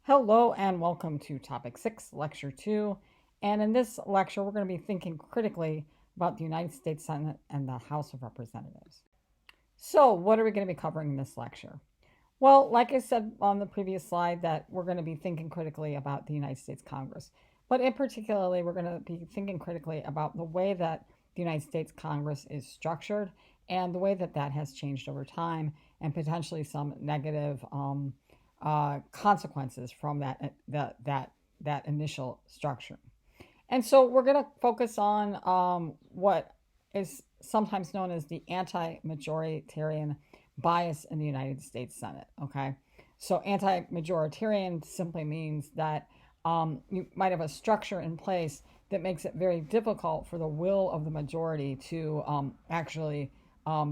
Hello and welcome to Topic 6, Lecture 2. And in this lecture, we're going to be thinking critically about the United States Senate and the House of Representatives. So, what are we going to be covering in this lecture? Well, like I said on the previous slide, that we're going to be thinking critically about the United States Congress. But in particularly, we're going to be thinking critically about the way that the United States Congress is structured and the way that that has changed over time and potentially some negative consequences from that initial structure. And so we're going to focus on what is sometimes known as the anti-majoritarian bias in the United States Senate. Okay, so anti-majoritarian simply means that you might have a structure in place that makes it very difficult for the will of the majority to actually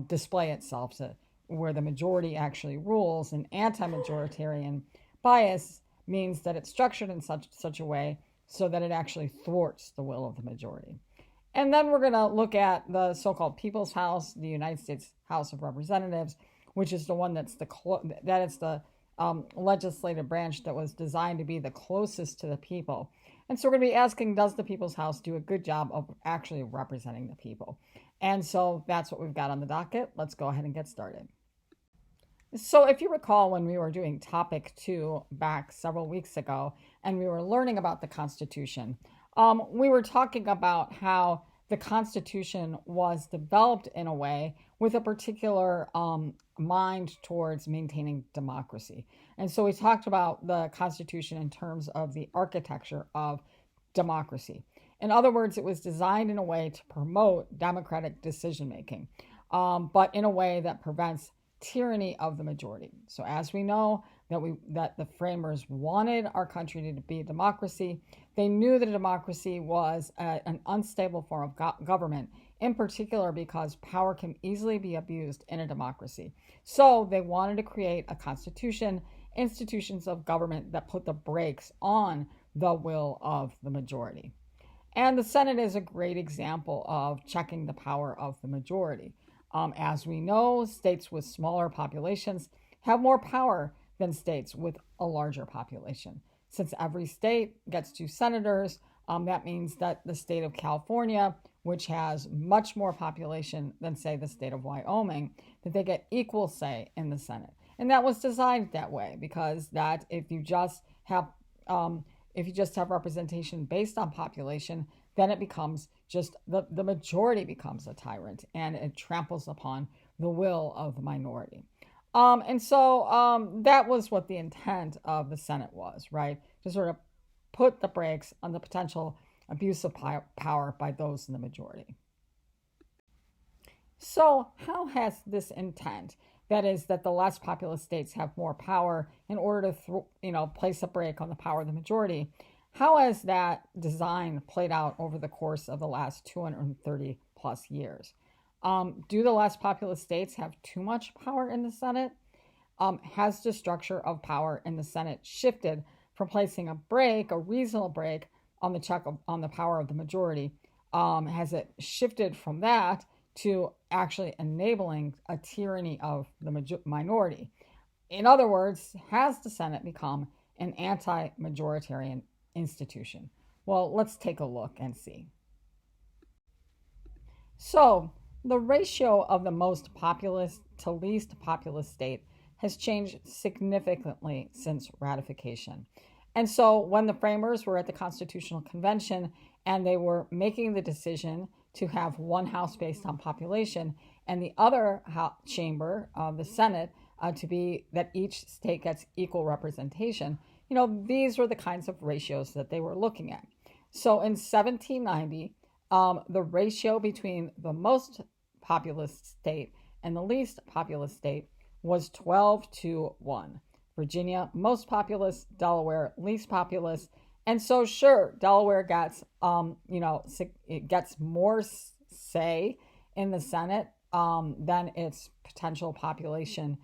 display itself, to where the majority actually rules. An anti-majoritarian bias means that it's structured in such a way so that it actually thwarts the will of the majority. And then we're going to look at the so-called People's House, the United States House of Representatives, which is the one that's the legislative branch that was designed to be the closest to the people. And so we're going to be asking, does the People's House do a good job of actually representing the people? And so that's what we've got on the docket. Let's go ahead and get started. So if you recall, when we were doing topic 2 back several weeks ago, and we were learning about the Constitution, we were talking about how the Constitution was developed in a way with a particular mind towards maintaining democracy. And so we talked about the Constitution in terms of the architecture of democracy. In other words, it was designed in a way to promote democratic decision making, but in a way that prevents tyranny of the majority. So as we know that the framers wanted our country to be a democracy, they knew that a democracy was an unstable form of government, in particular because power can easily be abused in a democracy. So they wanted to create a constitution, institutions of government that put the brakes on the will of the majority. And the Senate is a great example of checking the power of the majority. As we know, states with smaller populations have more power than states with a larger population. Since every state gets 2 senators, that means that the state of California, which has much more population than, say, the state of Wyoming, that they get equal say in the Senate. And that was designed that way because that if you just have representation based on population, then it becomes just the majority becomes a tyrant and it tramples upon the will of the minority. And so that was what the intent of the Senate was, right? To sort of put the brakes on the potential abuse of power by those in the majority. So how has this intent, that is, that the less populous states have more power in order to place a brake on the power of the majority, how has that design played out over the course of the last 230 plus years? Do the less populous states have too much power in the Senate? Has the structure of power in the Senate shifted from placing a reasonable brake on the power of the majority? Has it shifted from that to actually enabling a tyranny of the minority? In other words, has the Senate become an anti-majoritarian institution? Well, let's take a look and see. So the ratio of the most populous to least populous state has changed significantly since ratification. And so when the framers were at the Constitutional Convention and they were making the decision to have one house based on population and the other chamber of the Senate to be that each state gets equal representation, these were the kinds of ratios that they were looking at. So in 1790, the ratio between the most populous state and the least populous state was 12-1. Virginia, most populous; Delaware, least populous. And so, sure, Delaware gets, it gets more say in the Senate than its potential population,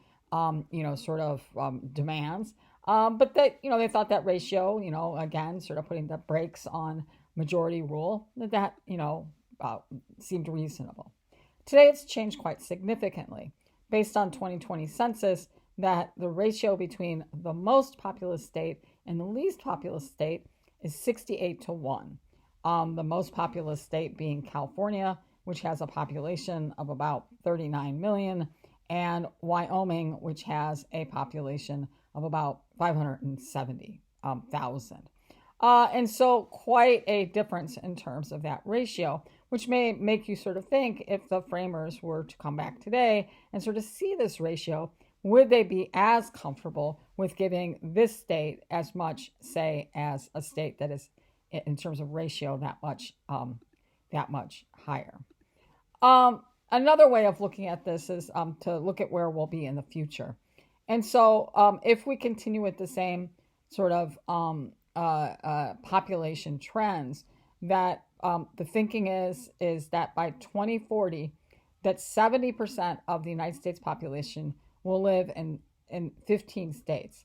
demands. But they thought that ratio, again, sort of putting the brakes on majority rule, that seemed reasonable. Today, it's changed quite significantly. Based on 2020 census, that the ratio between the most populous state and the least populous state is 68 to 1. The most populous state being California, which has a population of about 39 million, and Wyoming, which has a population of about 570,000. And so quite a difference in terms of that ratio, which may make you sort of think, if the framers were to come back today and sort of see this ratio, would they be as comfortable with giving this state as much, say, as a state that is, in terms of ratio, that much higher? Another way of looking at this is to look at where we'll be in the future. And so if we continue with the same sort of population trends, that the thinking is that by 2040, that 70% of the United States population will live in 15 states.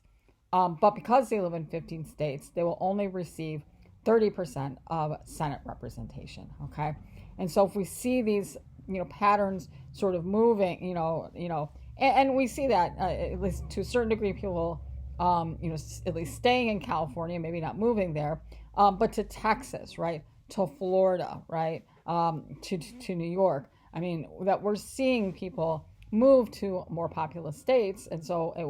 But because they live in 15 states, they will only receive 30% of Senate representation. Okay, and so if we see these patterns sort of moving, and we see that at least to a certain degree, people at least staying in California, maybe not moving there, but to Texas, right, to Florida, right, to New York. I mean, that we're seeing people move to more populous states, and so it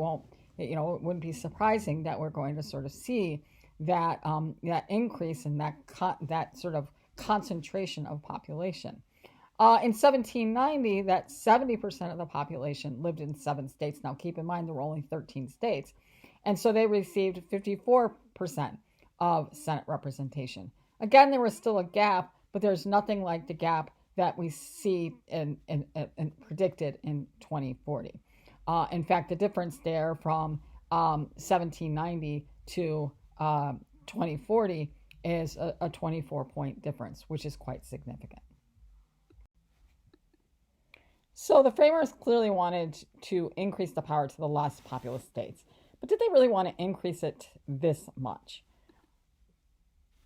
wouldn't be surprising that we're going to sort of see that that increase in that sort of concentration of population. In 1790, that 70% of the population lived in 7 states. Now, keep in mind, there were only 13 states. And so they received 54% of Senate representation. Again, there was still a gap, but there's nothing like the gap that we see and predicted in 2040. In fact, the difference there from 1790 to 2040 is a 24-point difference, which is quite significant. So the framers clearly wanted to increase the power to the less populous states. But did they really want to increase it this much?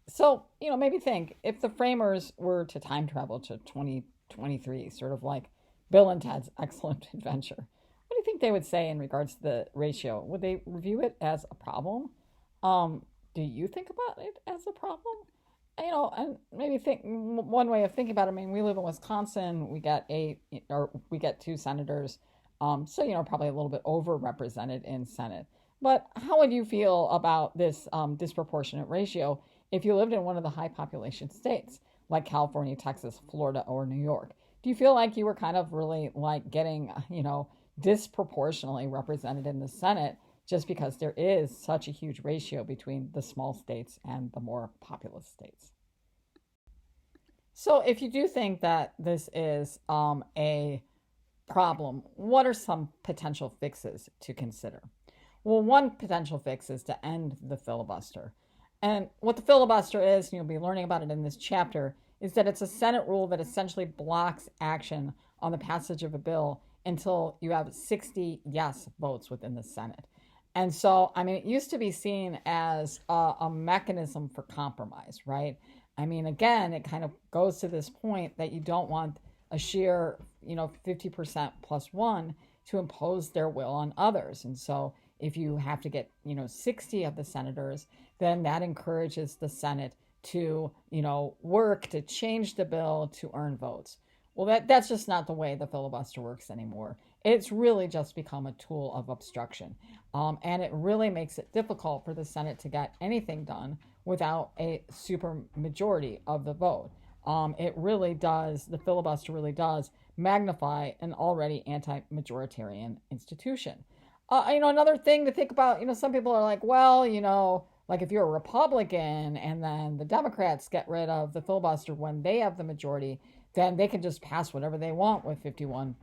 So, maybe think, if the framers were to time travel to 2023, sort of like Bill and Ted's Excellent Adventure, what do you think they would say in regards to the ratio? Would they review it as a problem? Do you think about it as a problem? And maybe think one way of thinking about it. I mean, we live in Wisconsin. We get 2 senators, so probably a little bit overrepresented in Senate. But how would you feel about this disproportionate ratio if you lived in one of the high population states like California, Texas, Florida, or New York? Do you feel like you were kind of really like getting, disproportionately represented in the Senate just because there is such a huge ratio between the small states and the more populous states? So if you do think that this is a problem, what are some potential fixes to consider? Well, one potential fix is to end the filibuster. And what the filibuster is, and you'll be learning about it in this chapter, is that it's a Senate rule that essentially blocks action on the passage of a bill until you have 60 yes votes within the Senate. And so, I mean, it used to be seen as a mechanism for compromise, right? I mean, again, it kind of goes to this point that you don't want a sheer, 50% plus one to impose their will on others. And so if you have to get, 60 of the senators, then that encourages the Senate to, work to change the bill to earn votes. Well, that's just not the way the filibuster works anymore. It's really just become a tool of obstruction. And it really makes it difficult for the Senate to get anything done without a super majority of the vote. The filibuster really does magnify an already anti-majoritarian institution. Another thing to think about, some people are like, well, like if you're a Republican and then the Democrats get rid of the filibuster when they have the majority, then they can just pass whatever they want with 51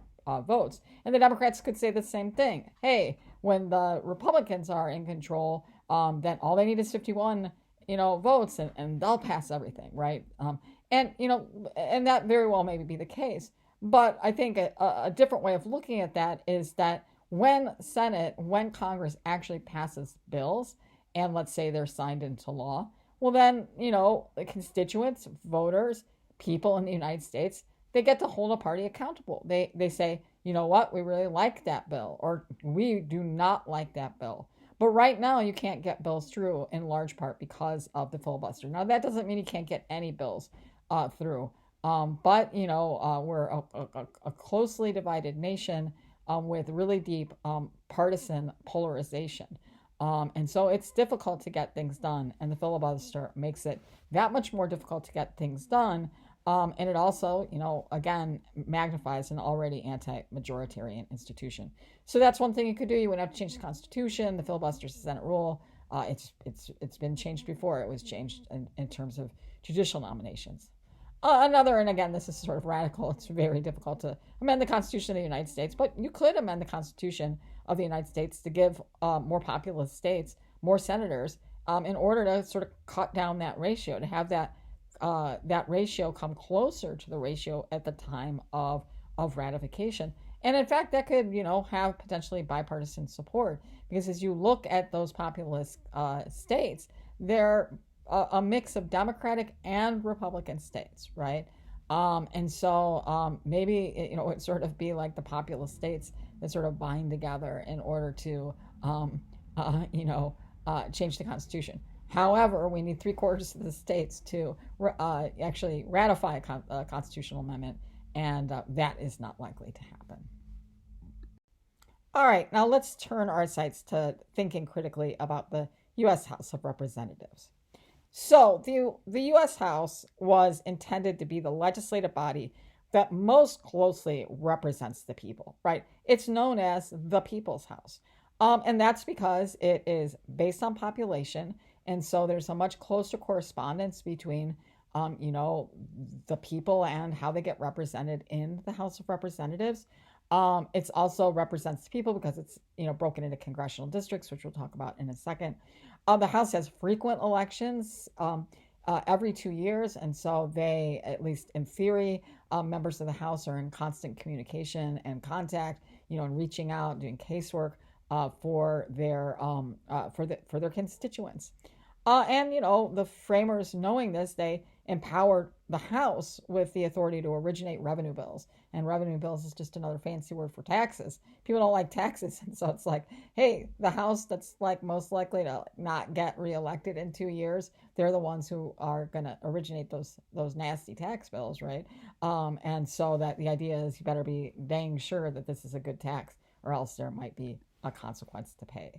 votes. And the Democrats could say the same thing. Hey, when the Republicans are in control, then all they need is 51, votes, and they'll pass everything, right? And that very well may be the case. But I think a different way of looking at that is that when Congress actually passes bills, and let's say they're signed into law, well then, the constituents, voters, people in the United States, they get to hold a party accountable. They say, you know what, we really like that bill, or we do not like that bill. But right now, you can't get bills through in large part because of the filibuster. Now, that doesn't mean you can't get any bills through. But, we're a closely divided nation with really deep partisan polarization. And so it's difficult to get things done, and the filibuster makes it that much more difficult to get things done. And it also, again, magnifies an already anti-majoritarian institution. So that's one thing you could do. You wouldn't have to change the Constitution. The filibuster is a Senate rule. It's been changed before. It was changed in terms of judicial nominations. Another, and again, this is sort of radical. It's very difficult to amend the Constitution of the United States, but you could amend the Constitution of the United States to give more populous states more senators in order to sort of cut down that ratio, to have that ratio come closer to the ratio at the time of ratification. And in fact, that could, have potentially bipartisan support, because as you look at those populous states, they're a mix of Democratic and Republican states, right? And so maybe it would sort of be like the populous states that sort of bind together in order to change the Constitution. However, we need 3/4 of the states to actually ratify a constitutional amendment, and that is not likely to happen. All right, now let's turn our sights to thinking critically about the U.S. House of Representatives. So the U.S. House was intended to be the legislative body that most closely represents the people, right? It's known as the People's House. And that's because it is based on population. And so there's a much closer correspondence between, the people and how they get represented in the House of Representatives. It also represents the people because it's, broken into congressional districts, which we'll talk about in a second. The House has frequent elections every 2 years, and so they, at least in theory, members of the House are in constant communication and contact, and reaching out, doing casework for their constituents. And the framers, knowing this, they empowered the House with the authority to originate revenue bills. And revenue bills is just another fancy word for taxes. People don't like taxes, and so it's like, hey, the House that's like most likely to not get reelected in 2 years, they're the ones who are going to originate those nasty tax bills, right? And so that the idea is you better be dang sure that this is a good tax, or else there might be a consequence to pay.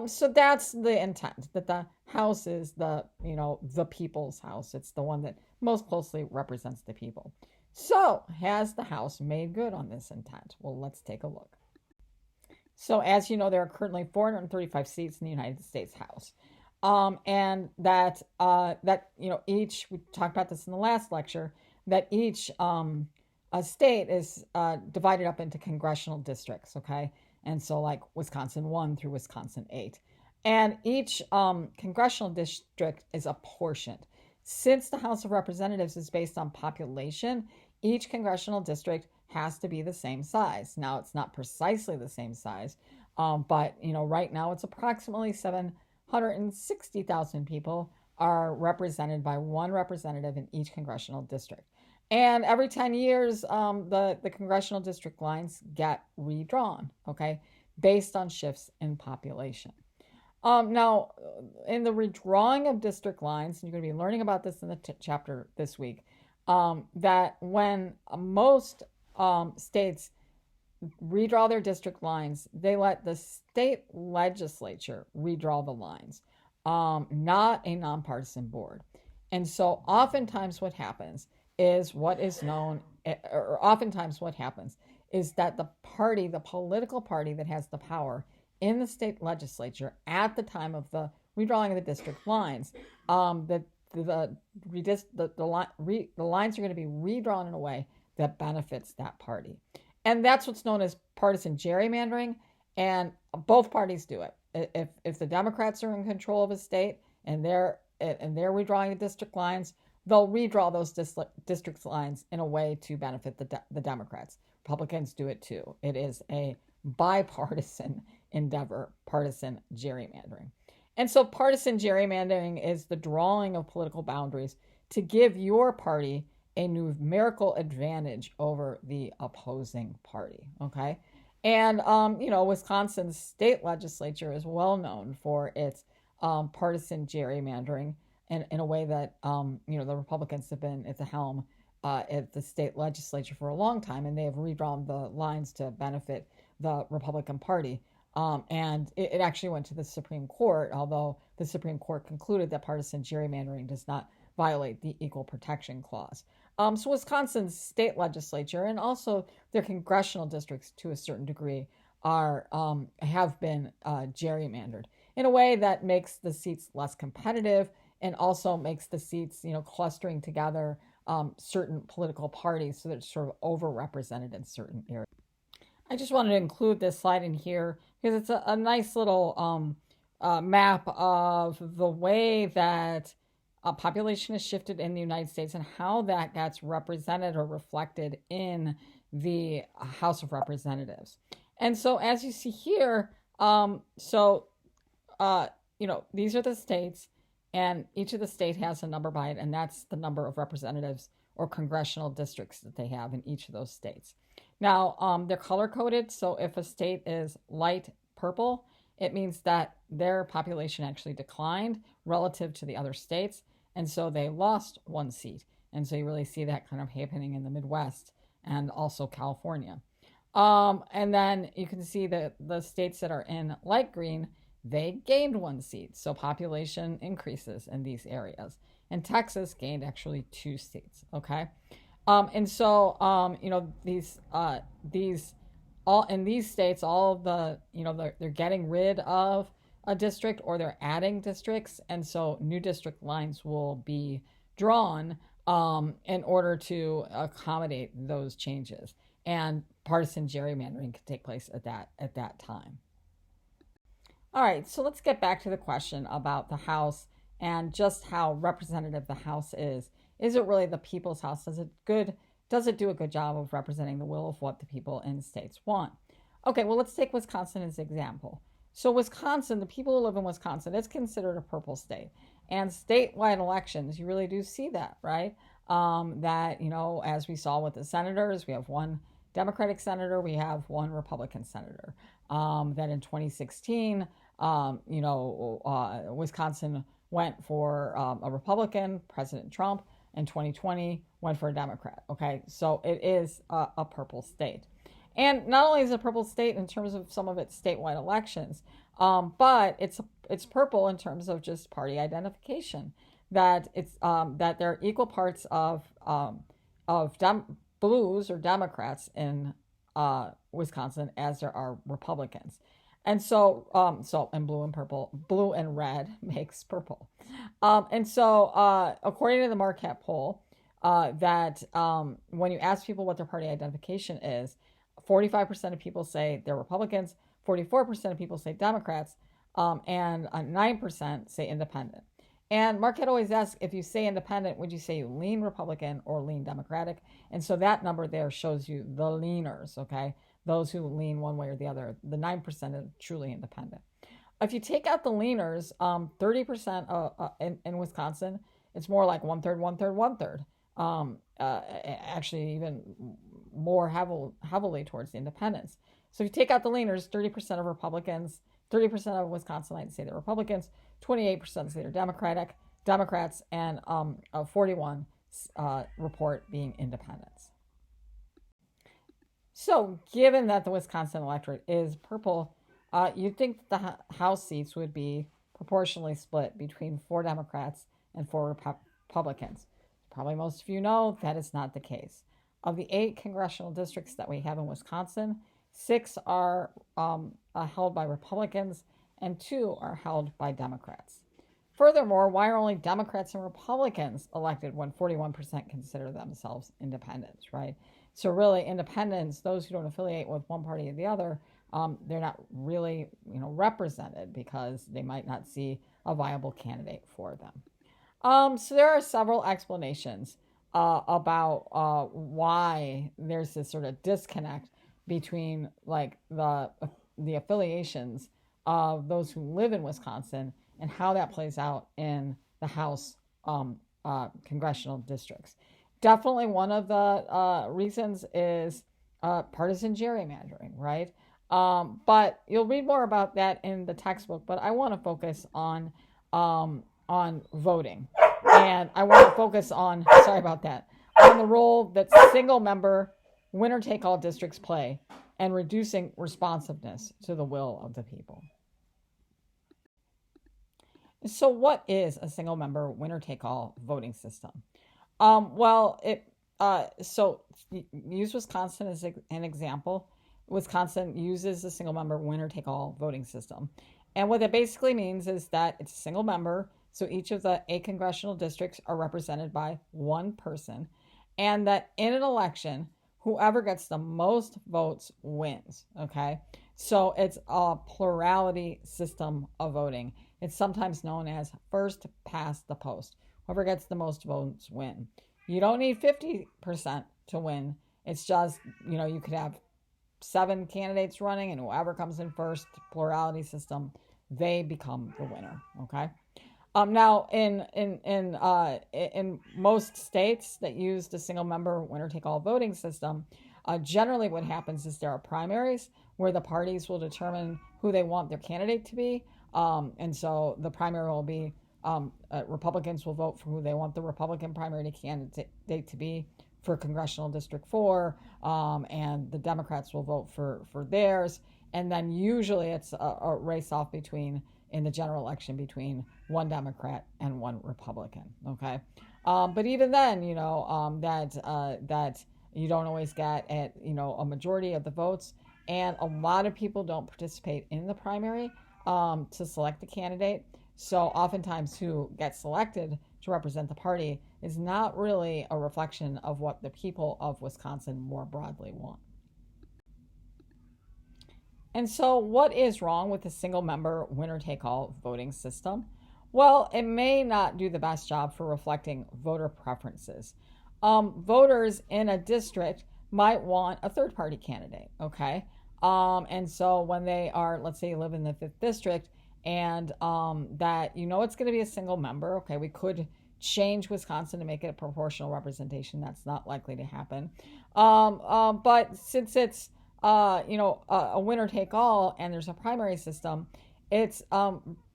So that's the intent, that the House is the people's house. It's the one that most closely represents the people. So has the House made good on this intent? Well, let's take a look. So as you know, there are currently 435 seats in the United States House. And that each, we talked about this in the last lecture, that each a state is divided up into congressional districts, okay? And so like Wisconsin 1 through Wisconsin 8. And each congressional district is apportioned. Since the House of Representatives is based on population, each congressional district has to be the same size. Now, it's not precisely the same size, but right now it's approximately 760,000 people are represented by one representative in each congressional district. And every 10 years, the congressional district lines get redrawn, okay, based on shifts in population. Now, in the redrawing of district lines, and you're going to be learning about this in the chapter this week, that when most states redraw their district lines, they let the state legislature redraw the lines, not a nonpartisan board. And so oftentimes what happens is what happens is that the political party that has the power in the state legislature at the time of the redrawing of the district lines, the lines are going to be redrawn in a way that benefits that party. And that's what's known as partisan gerrymandering, and both parties do it. If the Democrats are in control of a state and they're redrawing the district lines, they'll redraw those district lines in a way to benefit the Democrats. Republicans do it too. It is a bipartisan endeavor, partisan gerrymandering. And so partisan gerrymandering is the drawing of political boundaries to give your party a numerical advantage over the opposing party. Okay. And, Wisconsin's state legislature is well known for its partisan gerrymandering in a way that, the Republicans have been at the helm at the state legislature for a long time, and they have redrawn the lines to benefit the Republican Party. And it actually went to the Supreme Court, although the Supreme Court concluded that partisan gerrymandering does not violate the Equal Protection Clause. So Wisconsin's state legislature and also their congressional districts, to a certain degree, have been gerrymandered in a way that makes the seats less competitive and also makes the seats, clustering together certain political parties so that it's sort of overrepresented in certain areas. I just wanted to include this slide in here because it's a nice little map of the way that population has shifted in the United States and how that gets represented or reflected in the House of Representatives. And so as you see here, these are the states, and each of the state has a number by it, and that's the number of representatives or congressional districts that they have in each of those states. Now, they're color-coded, so if a state is light purple, it means that their population actually declined relative to the other states, and so they lost one seat. And so you really see that kind of happening in the Midwest and also California. And then you can see that the states that are in light green, they gained one seat. So population increases in these areas. And Texas gained actually 2 seats, okay? These all in these states, all of the, they're getting rid of a district or they're adding districts. And so new district lines will be drawn in order to accommodate those changes. And partisan gerrymandering could take place at that time. All right, so let's get back to the question about the House and just how representative the House is. Is it really the people's house? Does it do a good job of representing the will of what the people in states want? Okay, well, let's take Wisconsin as an example. So Wisconsin, the people who live in Wisconsin, it's considered a purple state. And statewide elections, you really do see that, right? As we saw with the senators, we have one Democratic senator, we have one Republican senator. That in 2016, Wisconsin went for a Republican, President Trump. In 2020, went for a Democrat. Okay, so it is a purple state. And not only is it a purple state in terms of some of its statewide elections, but it's purple in terms of just party identification. That there are equal parts of blues or Democrats in Wisconsin as there are Republicans. And so, and blue and purple, blue and red makes purple. According to the Marquette poll, when you ask people what their party identification is, 45% of people say they're Republicans, 44% of people say Democrats, and 9% say independent. And Marquette always asks, if you say independent, would you say you lean Republican or lean Democratic? And so that number there shows you the leaners, okay? Those who lean one way or the other. The 9% are truly independent. If you take out the leaners, 30% in Wisconsin, it's more like one-third, one-third, one-third. Actually, even more heavily towards the independents. So if you take out the leaners, 30% of Republicans, 30% of Wisconsinites say they're Republicans, 28% say they're Democrats, and 41 report being independents. So given that the Wisconsin electorate is purple, you'd think that the House seats would be proportionally split between 4 Democrats and 4 Republicans. Probably most of you know that is not the case. Of the 8 congressional districts that we have in Wisconsin, 6 are held by Republicans and 2 are held by Democrats. Furthermore, why are only Democrats and Republicans elected when 41% consider themselves independents, right? So really, independents, those who don't affiliate with one party or the other, they're not really, represented because they might not see a viable candidate for them. So there are several explanations about why there's this sort of disconnect between like the affiliations of those who live in Wisconsin and how that plays out in the House congressional districts. Definitely one of the reasons is partisan gerrymandering, right? But you'll read more about that in the textbook. But I want to focus on voting, and I want to focus on sorry about that on the role that single member winner take all districts play and reducing responsiveness to the will of the people. So, what is a single member winner take all voting system? Well, so use Wisconsin as an example. Wisconsin uses a single member winner take all voting system. And what that basically means is that it's a single member. So each of the 8 congressional districts are represented by one person. And that in an election, whoever gets the most votes wins. Okay. So it's a plurality system of voting. It's sometimes known as first past the post. Whoever gets the most votes win. You don't need 50% to win. It's just, you could have 7 candidates running, and whoever comes in first, plurality system, they become the winner. Okay. Now, in most states that use the single member winner take all voting system, generally what happens is there are primaries where the parties will determine who they want their candidate to be, and so the primary will be Republicans will vote for who they want the Republican primary candidate to be for Congressional District 4, and the Democrats will vote for theirs. And then usually it's a race off in the general election between one Democrat and one Republican. Okay. But even then, that you don't always get a majority of the votes. And a lot of people don't participate in the primary to select the candidate. So oftentimes who gets selected to represent the party is not really a reflection of what the people of Wisconsin more broadly want. And so, what is wrong with the single member winner take all voting system? Well, it may not do the best job for reflecting voter preferences. Voters in a district might want a third party candidate, okay? And so, when they are, let's say you live in the 5th district, and that it's going to be a single member, okay, we could change Wisconsin to make it a proportional representation. That's not likely to happen. But since it's a winner take all and there's a primary system, it's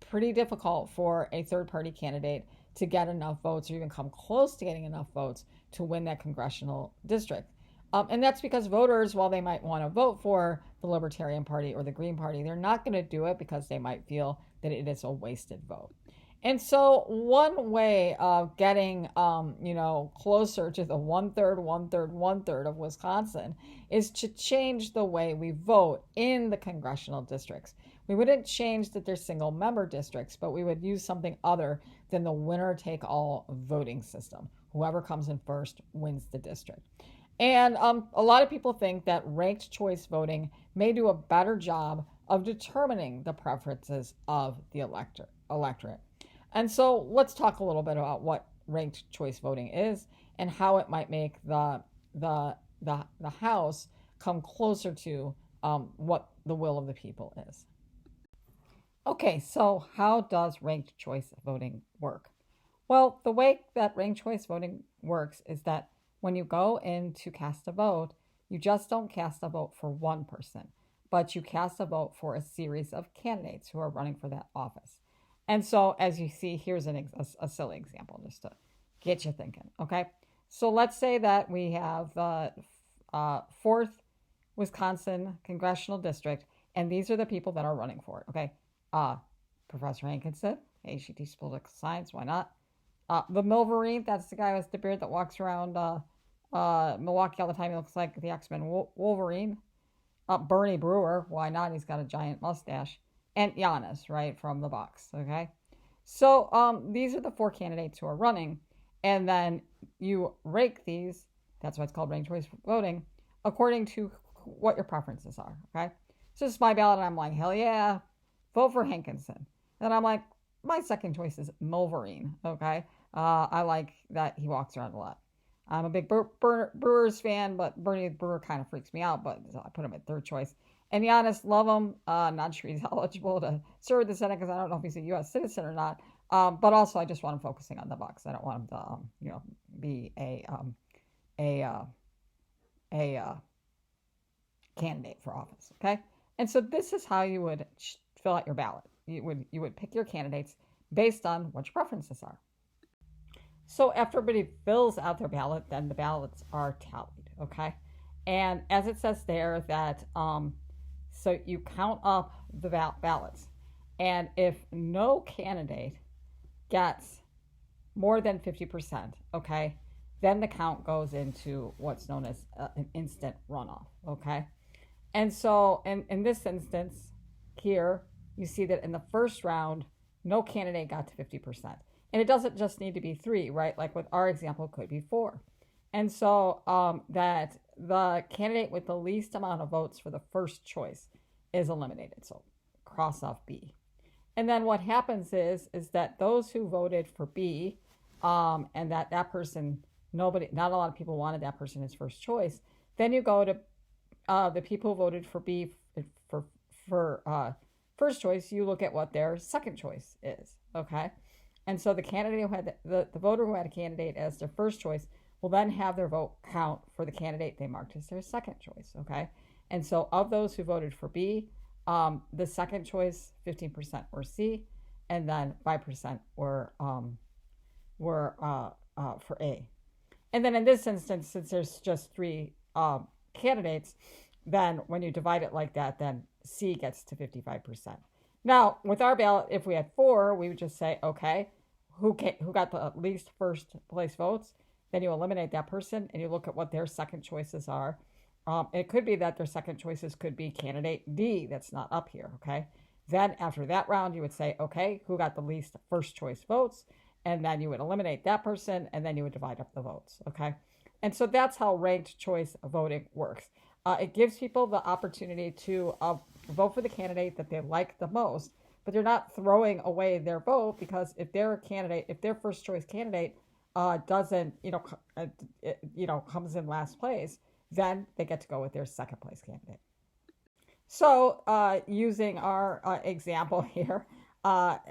pretty difficult for a third party candidate to get enough votes or even come close to getting enough votes to win that congressional district. And that's because voters, while they might want to vote for the Libertarian Party or the Green Party, they're not going to do it because they might feel that it is a wasted vote. And so, one way of getting, closer to the one third of Wisconsin is to change the way we vote in the congressional districts. We wouldn't change that they're single member districts, but we would use something other than the winner take all voting system. Whoever comes in first wins the district. And a lot of people think that ranked choice voting may do a better job of determining the preferences of the electorate. And so let's talk a little bit about what ranked choice voting is and how it might make the House come closer to what the will of the people is. Okay, so how does ranked choice voting work? Well, the way that ranked choice voting works is that when you go in to cast a vote, you just don't cast a vote for one person, but you cast a vote for a series of candidates who are running for that office. And so, as you see, here's a silly example just to get you thinking, okay? So let's say that we have the 4th Wisconsin Congressional District, and these are the people that are running for it, okay? Professor Hankinson, hey, she teaches political science, why not? The Milverine, that's the guy with the beard that walks around Milwaukee all the time. He looks like the X-Men Wolverine. Bernie Brewer, why not? He's got a giant mustache. And Giannis, right, from the Bucks, okay? So these are the 4 candidates who are running, and then you rank these, that's why it's called ranked choice voting, according to what your preferences are, okay? So this is my ballot, and I'm like, hell yeah, vote for Hankinson. And I'm like, my second choice is Milverine, okay? I like that he walks around a lot. I'm a big Brewers fan, but Bernie Brewer kind of freaks me out, but I put him at 3rd choice. And Giannis, love him. Not sure he's eligible to serve the Senate because I don't know if he's a U.S. citizen or not. But also, I just want him focusing on the Bucks. I don't want him to, be a a candidate for office. Okay, and so this is how you would fill out your ballot. You would pick your candidates based on what your preferences are. So after everybody fills out their ballot, then the ballots are tallied. Okay, and as it says there that so you count up the ballots, and if no candidate gets more than 50%, okay, then the count goes into what's known as an instant runoff, okay? And so in this instance here, you see that in the first round, no candidate got to 50%. And it doesn't just need to be 3, right? Like with our example, it could be 4. And so that the candidate with the least amount of votes for the first choice is eliminated. So cross off B. And then what happens is that those who voted for B, and that person, not a lot of people wanted that person as first choice. Then you go to the people who voted for B for first choice. You look at what their second choice is, okay? And so the candidate who had the voter who had a candidate as their first choice will then have their vote count for the candidate they marked as their second choice, okay? And so of those who voted for B, the second choice, 15% were C, and then 5% were for A. And then in this instance, since there's just 3 candidates, then when you divide it like that, then C gets to 55%. Now, with our ballot, if we had 4, we would just say, okay, who got the least first place votes? Then you eliminate that person, and you look at what their second choices are. It could be that their second choices could be candidate D that's not up here, okay? Then after that round, you would say, okay, who got the least first choice votes? And then you would eliminate that person, and then you would divide up the votes, okay? And so that's how ranked choice voting works. It gives people the opportunity to vote for the candidate that they like the most, but they're not throwing away their vote, because if their first choice candidate doesn't, comes in last place, then they get to go with their second place candidate. So using our example here, that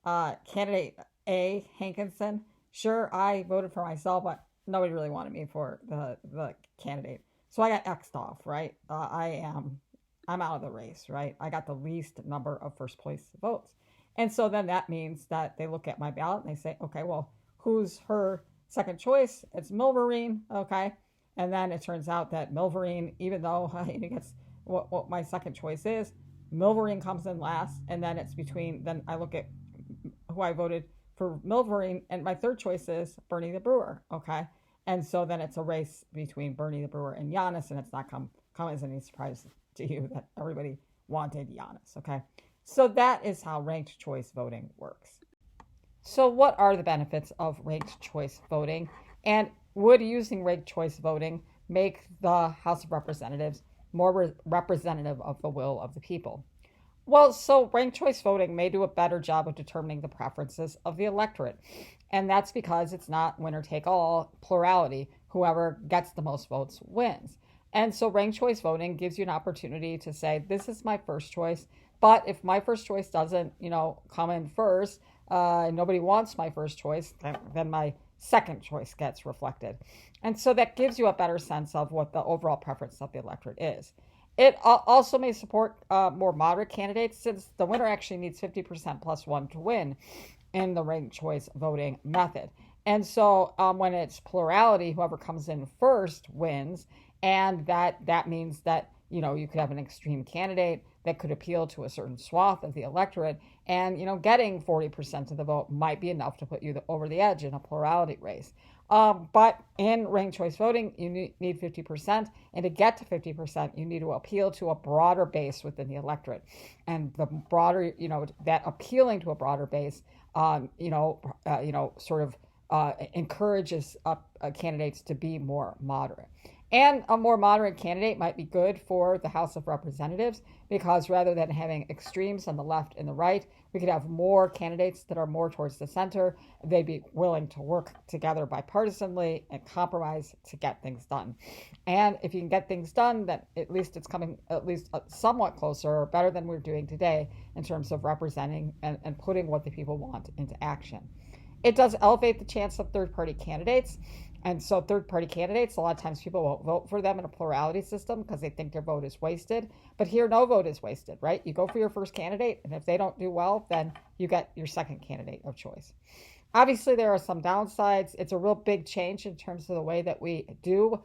candidate A, Hankinson, sure, I voted for myself, but nobody really wanted me for the candidate. So I got X'd off, right? I'm out of the race, right? I got the least number of first place votes. And so then that means that they look at my ballot and they say, okay, well, who's her second choice? It's Milverine, okay? And then it turns out that Milverine, even though he gets what my second choice is, Milverine comes in last, and then then I look at who I voted for Milverine, and my third choice is Bernie the Brewer, okay? And so then it's a race between Bernie the Brewer and Giannis, and it's not come as any surprise to you that everybody wanted Giannis, okay? So that is how ranked choice voting works. So what are the benefits of ranked choice voting? And would using ranked choice voting make the House of Representatives more representative of the will of the people? Well, so ranked choice voting may do a better job of determining the preferences of the electorate. And that's because it's not winner take all plurality. Whoever gets the most votes wins. And so ranked choice voting gives you an opportunity to say, this is my first choice. But if my first choice doesn't, come in first, nobody wants my first choice, then my second choice gets reflected. And so that gives you a better sense of what the overall preference of the electorate is. It also may support more moderate candidates, since the winner actually needs 50% plus 1 to win in the ranked choice voting method. And so when it's plurality, whoever comes in first wins. And that means that, you could have an extreme candidate that could appeal to a certain swath of the electorate. And, getting 40% of the vote might be enough to put you over the edge in a plurality race. But in ranked choice voting, you need 50%. And to get to 50%, you need to appeal to a broader base within the electorate. And the broader, that appealing to a broader base, encourages candidates to be more moderate. And a more moderate candidate might be good for the House of Representatives, because rather than having extremes on the left and the right, we could have more candidates that are more towards the center. They'd be willing to work together bipartisanly and compromise to get things done. And if you can get things done, then at least it's coming somewhat closer or better than we're doing today in terms of representing and putting what the people want into action. It does elevate the chance of third-party candidates. And so third party candidates, a lot of times people won't vote for them in a plurality system because they think their vote is wasted. But here, no vote is wasted, right? You go for your first candidate, and if they don't do well, then you get your second candidate of choice. Obviously, there are some downsides. It's a real big change in terms of the way that we do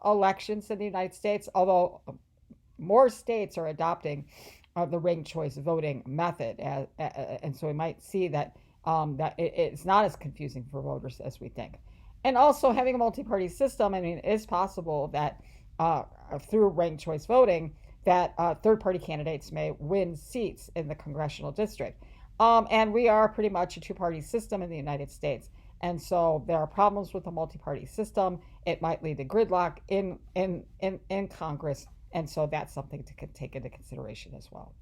elections in the United States, although more states are adopting the ranked choice voting method, and so we might see that it's not as confusing for voters as we think. And also having a multi-party system, I mean, it is possible that through ranked choice voting, that third-party candidates may win seats in the congressional district. And we are pretty much a two-party system in the United States. And so there are problems with the multi-party system. It might lead to gridlock in Congress. And so that's something to take into consideration as well.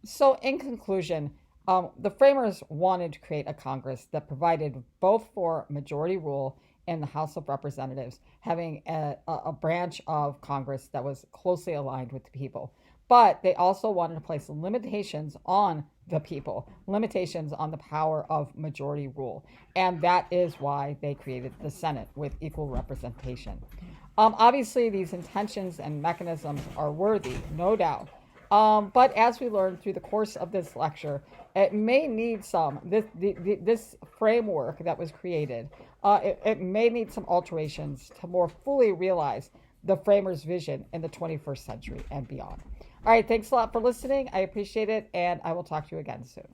So in conclusion, the framers wanted to create a Congress that provided both for majority rule in the House of Representatives, having a branch of Congress that was closely aligned with the people. But they also wanted to place limitations on the people, limitations on the power of majority rule. And that is why they created the Senate with equal representation. Obviously, these intentions and mechanisms are worthy, no doubt. But as we learned through the course of this lecture, it may need this framework that was created, it may need some alterations to more fully realize the framers' vision in the 21st century and beyond. All right, thanks a lot for listening. I appreciate it, and I will talk to you again soon.